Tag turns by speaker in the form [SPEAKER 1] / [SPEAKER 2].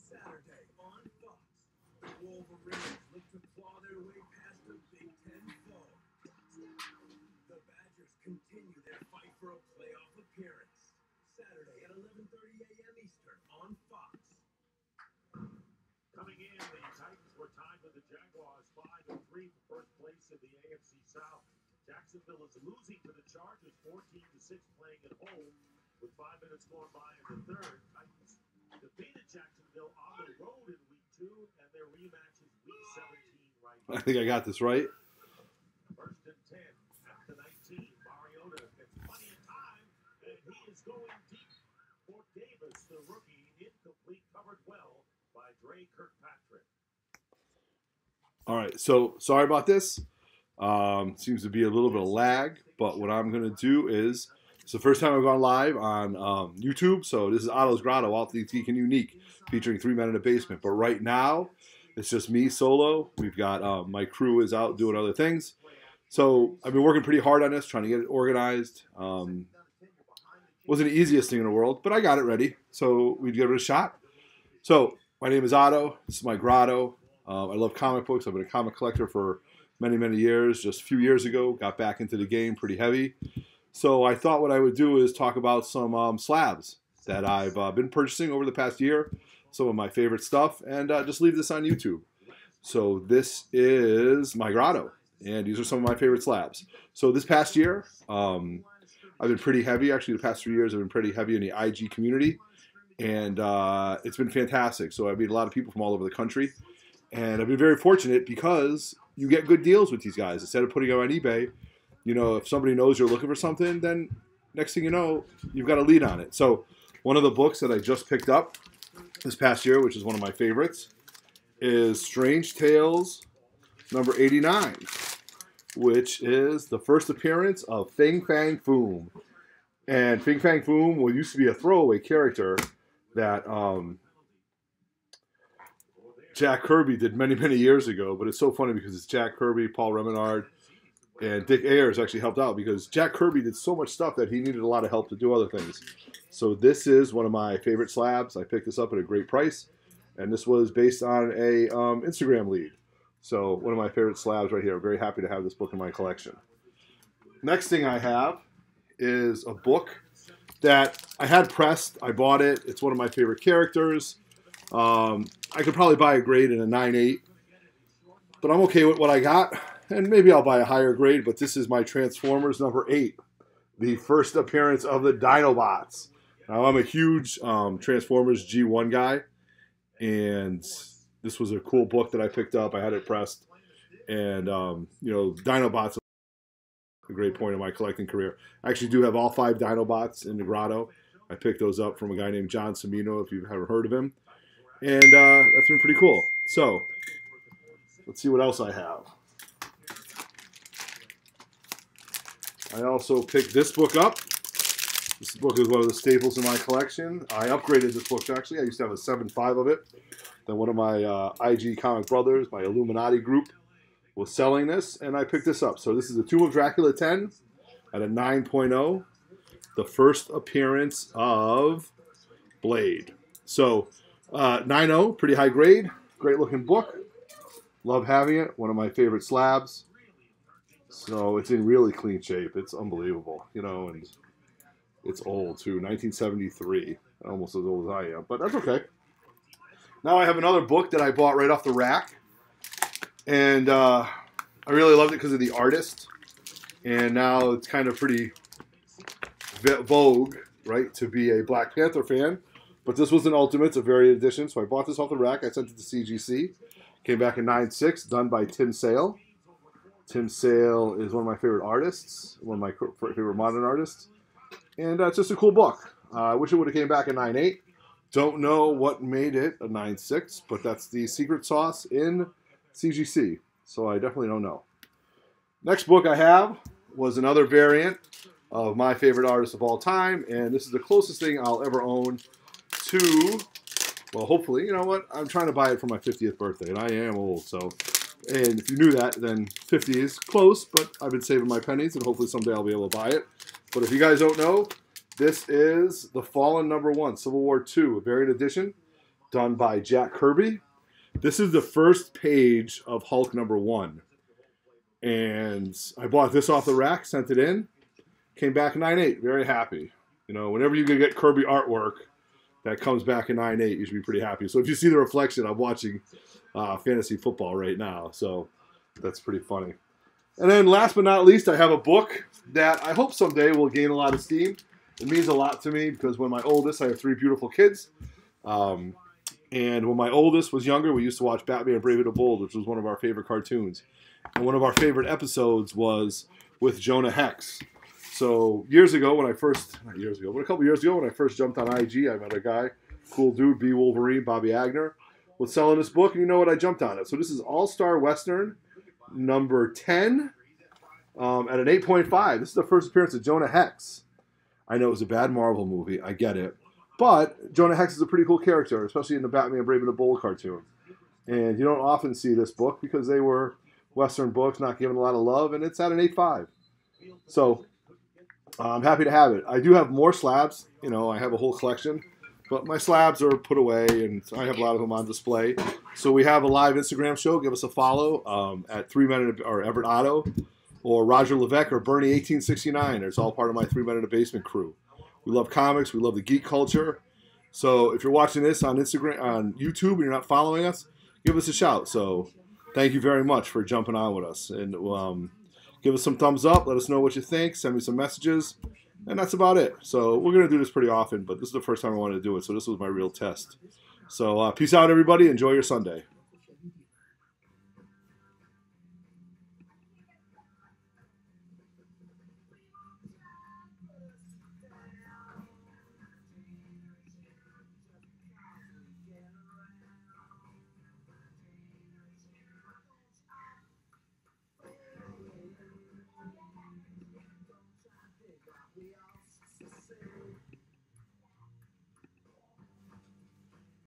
[SPEAKER 1] Saturday on Fox, the Wolverines look to claw their way past the Big Ten foe. The Badgers continue their fight for a playoff appearance. Saturday at 11:30 a.m. Eastern on Fox.
[SPEAKER 2] Coming in, the Titans were tied with the Jaguars 5-3 for first place in the AFC South. Jacksonville is losing to the Chargers 14-6 playing at home with 5 minutes gone by in the third. Titans defeated Jacksonville on the road in week 2, and their rematch is week 17 right now.
[SPEAKER 3] I think I got this right.
[SPEAKER 2] First and 10 at the 19. Mariota gets plenty of time, and he is going deep for Davis, the rookie, incomplete, covered well by Dre Kirkpatrick.
[SPEAKER 3] All right, so sorry about this. Seems to be a little bit of lag, but what I'm going to do is, it's the first time I've gone live on YouTube, so this is Otto's Grotto, All Things Geek and Unique, featuring 3 Men in a Basement. But right now, it's just me solo. We've got, my crew is out doing other things. So I've been working pretty hard on this, trying to get it organized. Wasn't the easiest thing in the world, but I got it ready, so we'd give it a shot. So my name is Otto. This is my grotto. I love comic books. I've been a comic collector for many, many years. Just a few years ago, got back into the game pretty heavy. So I thought what I would do is talk about some slabs that I've been purchasing over the past year, some of my favorite stuff, and just leave this on YouTube. So this is my grotto, and these are some of my favorite slabs. So this past year, I've been pretty heavy. Actually, the past 3 years, I've been pretty heavy in the IG community, and it's been fantastic. So I've met a lot of people from all over the country, and I've been very fortunate because you get good deals with these guys. Instead of putting them on eBay, you know, if somebody knows you're looking for something, then next thing you know, you've got a lead on it. So one of the books that I just picked up this past year, which is one of my favorites, is Strange Tales number 89, which is the first appearance of Fin Fang Foom. And Fin Fang Foom used to be a throwaway character that Jack Kirby did many, many years ago. But it's so funny because it's Jack Kirby, Paul Remenard, and Dick Ayers actually helped out because Jack Kirby did so much stuff that he needed a lot of help to do other things. So this is one of my favorite slabs. I picked this up at a great price, and this was based on a Instagram lead. So one of my favorite slabs right here. I'm very happy to have this book in my collection. Next thing I have is a book that I had pressed. I bought it. It's one of my favorite characters. I could probably buy a grade in a 9.8, but I'm okay with what I got. And maybe I'll buy a higher grade, but this is my Transformers number 8, the first appearance of the Dinobots. Now, I'm a huge Transformers G1 guy, and this was a cool book that I picked up. I had it pressed, and, you know, Dinobots are a great point in my collecting career. I actually do have all 5 Dinobots in the grotto. I picked those up from a guy named John Cimino, if you've ever heard of him, and that's been pretty cool. So, let's see what else I have. I also picked this book up. This book is one of the staples in my collection. I upgraded this book, actually. I used to have a 7.5 of it. Then one of my IG comic brothers, my Illuminati group, was selling this, and I picked this up. So this is the Tomb of Dracula 10 at a 9.0. The first appearance of Blade. So 9.0, pretty high grade. Great looking book. Love having it. One of my favorite slabs. So it's in really clean shape. It's unbelievable, you know, and it's old too, 1973, almost as old as I am, but that's okay. Now I have another book that I bought right off the rack, and I really loved it because of the artist, and now it's kind of pretty vogue, right, to be a Black Panther fan, but this was an Ultimates, a variant edition, so I bought this off the rack. I sent it to CGC, came back in 9.6, done by Tim Sale. Tim Sale is one of my favorite artists, one of my favorite modern artists, and it's just a cool book. I wish it would have came back in 9.8. Don't know what made it a 9.6, but that's the secret sauce in CGC, so I definitely don't know. Next book I have was another variant of my favorite artist of all time, and this is the closest thing I'll ever own to, well, hopefully, you know what, I'm trying to buy it for my 50th birthday, and I am old, so... And if you knew that, then 50 is close, but I've been saving my pennies, and hopefully someday I'll be able to buy it. But if you guys don't know, this is The Fallen #1, Civil War II, a variant edition. done by Jack Kirby. This is the first page of Hulk #1. And I bought this off the rack, sent it in, came back in 9.8. Very happy. You know, whenever you can get Kirby artwork that comes back in 9.8, you should be pretty happy. So if you see the reflection, I'm watching fantasy football right now. So that's pretty funny. And then last but not least, I have a book that I hope someday will gain a lot of steam. It means a lot to me because when my oldest, I have 3 beautiful kids. And when my oldest was younger, we used to watch Batman Brave and the Bold, which was one of our favorite cartoons. And one of our favorite episodes was with Jonah Hex. So years ago when I first, not years ago, but a couple years ago when I first jumped on IG, I met a guy, cool dude, B. Wolverine, Bobby Agner, was selling this book, and you know what? I jumped on it. So this is All-Star Western number 10 at an 8.5. This is the first appearance of Jonah Hex. I know it was a bad Marvel movie. I get it. But Jonah Hex is a pretty cool character, especially in the Batman Brave and the Bold cartoon. And you don't often see this book because they were Western books, not given a lot of love, and it's at an 8.5. So I'm happy to have it. I do have more slabs. You know, I have a whole collection. But my slabs are put away, and I have a lot of them on display. So we have a live Instagram show. Give us a follow at 3Men or Everett Otto or Roger Levesque or Bernie1869. It's all part of my 3Men in a Basement crew. We love comics. We love the geek culture. So if you're watching this on Instagram, on YouTube, and you're not following us, give us a shout. So thank you very much for jumping on with us. And give us some thumbs up. Let us know what you think. Send me some messages. And that's about it. So we're going to do this pretty often, but this is the first time I wanted to do it. So this was my real test. So peace out, everybody. Enjoy your Sunday.